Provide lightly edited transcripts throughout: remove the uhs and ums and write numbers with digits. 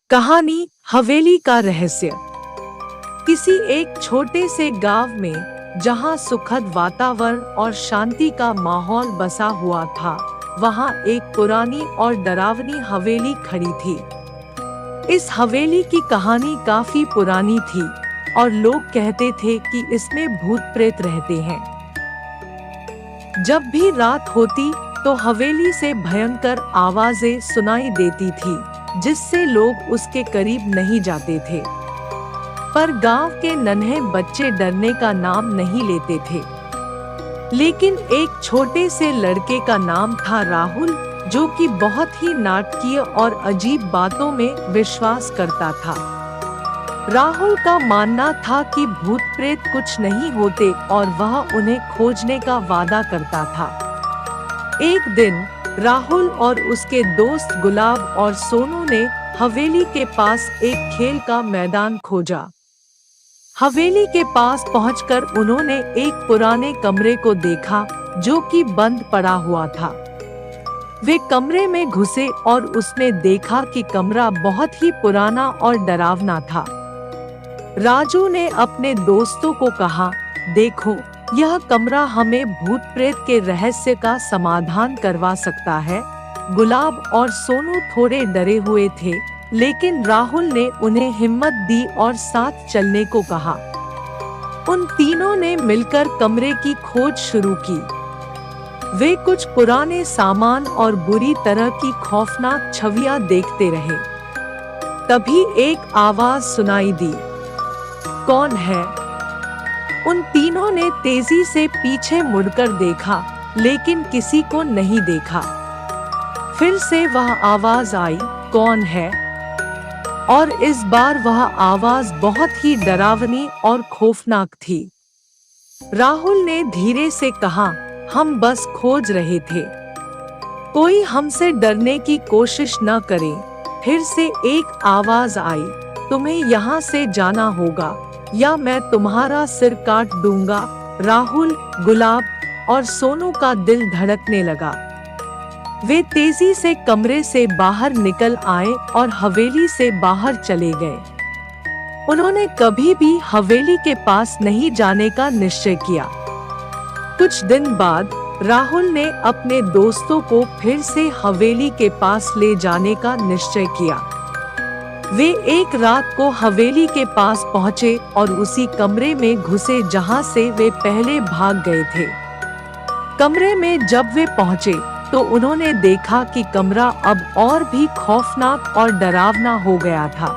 कहानी हवेली का रहस्य। किसी एक छोटे से गांव में जहां सुखद वातावरण और शांति का माहौल बसा हुआ था, वहां एक पुरानी और डरावनी हवेली खड़ी थी। इस हवेली की कहानी काफी पुरानी थी और लोग कहते थे कि इसमें भूत प्रेत रहते हैं। जब भी रात होती तो हवेली से भयंकर आवाजें सुनाई देती थी, जिससे लोग उसके करीब नहीं जाते थे। पर गांव के नन्हे बच्चे डरने का नाम नहीं लेते थे। लेकिन एक छोटे से लड़के का नाम था राहुल, जो कि बहुत ही नाटकीय और अजीब बातों में विश्वास करता था। राहुल का मानना था कि भूत प्रेत कुछ नहीं होते और वह उन्हें खोजने का वादा करता था। एक दिन राहुल और उसके दोस्त गुलाब और सोनू ने हवेली के पास एक खेल का मैदान खोजा। हवेली के पास पहुंचकर उन्होंने एक पुराने कमरे को देखा जो कि बंद पड़ा हुआ था। वे कमरे में घुसे और उसमें देखा कि कमरा बहुत ही पुराना और डरावना था। राजू ने अपने दोस्तों को कहा, देखो, यह कमरा हमें भूत प्रेत के रहस्य का समाधान करवा सकता है। गुलाब और सोनू थोड़े डरे हुए थे, लेकिन राहुल ने उन्हें हिम्मत दी और साथ चलने को कहा। उन तीनों ने मिलकर कमरे की खोज शुरू की। वे कुछ पुराने सामान और बुरी तरह की खौफनाक छवियां देखते रहे। तभी एक आवाज सुनाई दी, कौन है? उन तीनों ने तेजी से पीछे मुड़कर देखा, लेकिन किसी को नहीं देखा। फिर से वह आवाज आई, कौन है? और इस बार वह आवाज बहुत ही डरावनी और खौफनाक थी। राहुल ने धीरे से कहा, हम बस खोज रहे थे, कोई हमसे डरने की कोशिश न करे। फिर से एक आवाज आई, तुम्हें यहाँ से जाना होगा या मैं तुम्हारा सिर काट दूंगा। राहुल, गुलाब और सोनू का दिल धड़कने लगा। वे तेजी से कमरे से बाहर निकल आए और हवेली से बाहर चले गए। उन्होंने कभी भी हवेली के पास नहीं जाने का निश्चय किया। कुछ दिन बाद राहुल ने अपने दोस्तों को फिर से हवेली के पास ले जाने का निश्चय किया। वे एक रात को हवेली के पास पहुंचे और उसी कमरे में घुसे जहां से वे पहले भाग गए थे। कमरे में जब वे पहुंचे तो उन्होंने देखा कि कमरा अब और भी खौफनाक और डरावना हो गया था।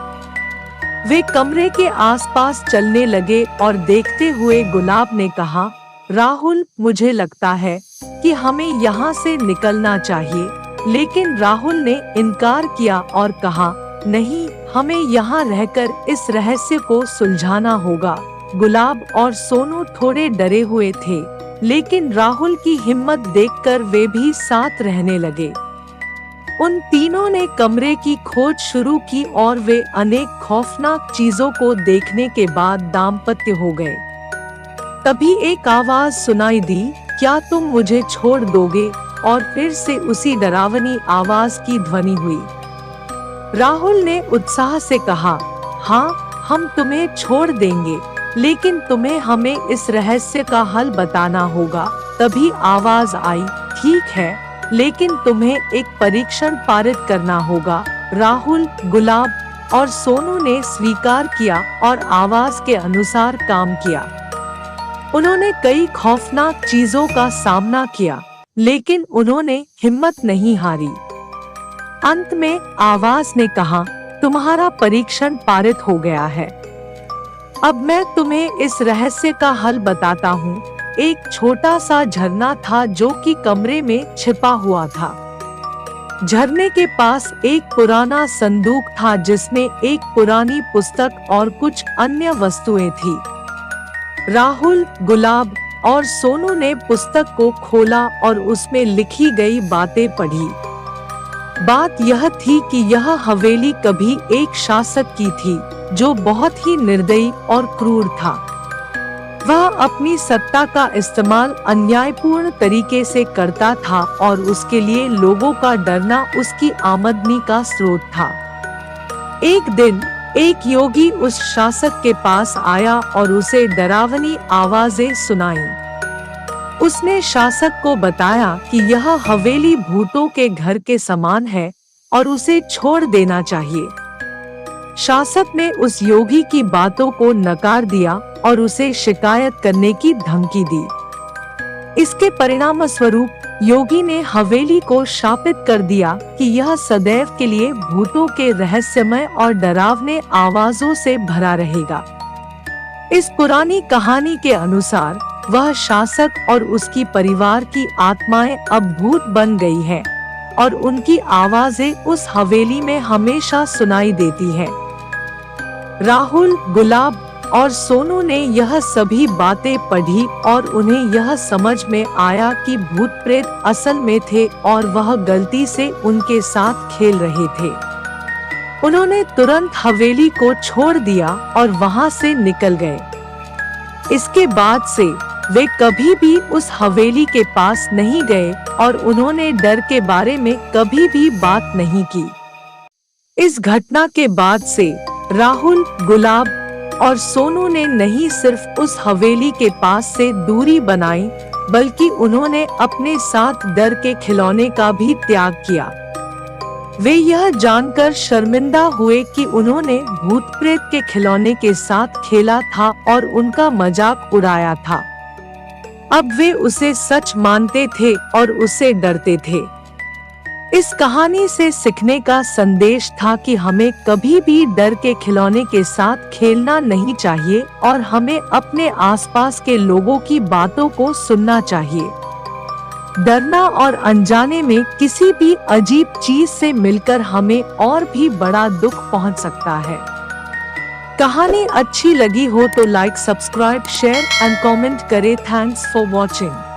वे कमरे के आसपास चलने लगे और देखते हुए गुलाब ने कहा, राहुल, मुझे लगता है कि हमें यहाँ से निकलना चाहिए। लेकिन राहुल ने इनकार किया और कहा, नहीं, हमें यहाँ रहकर इस रहस्य को सुलझाना होगा। गुलाब और सोनू थोड़े डरे हुए थे, लेकिन राहुल की हिम्मत देखकर वे भी साथ रहने लगे। उन तीनों ने कमरे की खोज शुरू की और वे अनेक खौफनाक चीजों को देखने के बाद दाम्पत्य हो गए। तभी एक आवाज सुनाई दी, क्या तुम मुझे छोड़ दोगे? और फिर से उसी डरावनी आवाज की ध्वनि हुई। राहुल ने उत्साह से कहा, हाँ, हम तुम्हें छोड़ देंगे, लेकिन तुम्हें हमें इस रहस्य का हल बताना होगा। तभी आवाज आई, ठीक है, लेकिन तुम्हें एक परीक्षण पारित करना होगा। राहुल, गुलाब और सोनू ने स्वीकार किया और आवाज के अनुसार काम किया। उन्होंने कई खौफनाक चीजों का सामना किया, लेकिन उन्होंने हिम्मत नहीं हारी। अंत में आवाज ने कहा, तुम्हारा परीक्षण पारित हो गया है। अब मैं तुम्हें इस रहस्य का हल बताता हूँ। एक छोटा सा झरना था जो कि कमरे में छिपा हुआ था। झरने के पास एक पुराना संदूक था जिसमें एक पुरानी पुस्तक और कुछ अन्य वस्तुएं थी। राहुल, गुलाब और सोनू ने पुस्तक को खोला और उसमें लिखी गई बातें पढ़ी। बात यह थी कि यह हवेली कभी एक शासक की थी जो बहुत ही निर्दयी और क्रूर था। वह अपनी सत्ता का इस्तेमाल अन्यायपूर्ण तरीके से करता था और उसके लिए लोगों का डरना उसकी आमदनी का स्रोत था। एक दिन एक योगी उस शासक के पास आया और उसे डरावनी आवाजें सुनाई। उसने शासक को बताया कि यह हवेली भूतों के घर के समान है और उसे छोड़ देना चाहिए। शासक ने उस योगी की बातों को नकार दिया और उसे शिकायत करने की धमकी दी। इसके परिणाम स्वरूप योगी ने हवेली को शापित कर दिया कि यह सदैव के लिए भूतों के रहस्यमय और डरावने आवाजों से भरा रहेगा। इस पुरानी कहानी के अनुसार वह शासक और उसकी परिवार की आत्माएं अब भूत बन गई हैं और उनकी आवाजें उस हवेली में हमेशा सुनाई देती हैं। राहुल, गुलाब और सोनू ने यह सभी बातें पढ़ी और उन्हें यह समझ में आया कि भूत प्रेत असल में थे और वह गलती से उनके साथ खेल रहे थे। उन्होंने तुरंत हवेली को छोड़ दिया और वहां से निकल गए। इसके बाद से वे कभी भी उस हवेली के पास नहीं गए और उन्होंने डर के बारे में कभी भी बात नहीं की। इस घटना के बाद से राहुल, गुलाब और सोनू ने नहीं सिर्फ उस हवेली के पास से दूरी बनाई, बल्कि उन्होंने अपने साथ डर के खिलौने का भी त्याग किया। वे यह जानकर शर्मिंदा हुए कि उन्होंने भूत प्रेत के खिलौने के साथ खेला था और उनका मजाक उड़ाया था। अब वे उसे सच मानते थे और उससे डरते थे। इस कहानी से सीखने का संदेश था कि हमें कभी भी डर के खिलौने के साथ खेलना नहीं चाहिए और हमें अपने आसपास के लोगों की बातों को सुनना चाहिए। डरना और अनजाने में किसी भी अजीब चीज से मिलकर हमें और भी बड़ा दुख पहुंच सकता है। कहानी अच्छी लगी हो तो like, subscribe, share and comment करें। Thanks for watching.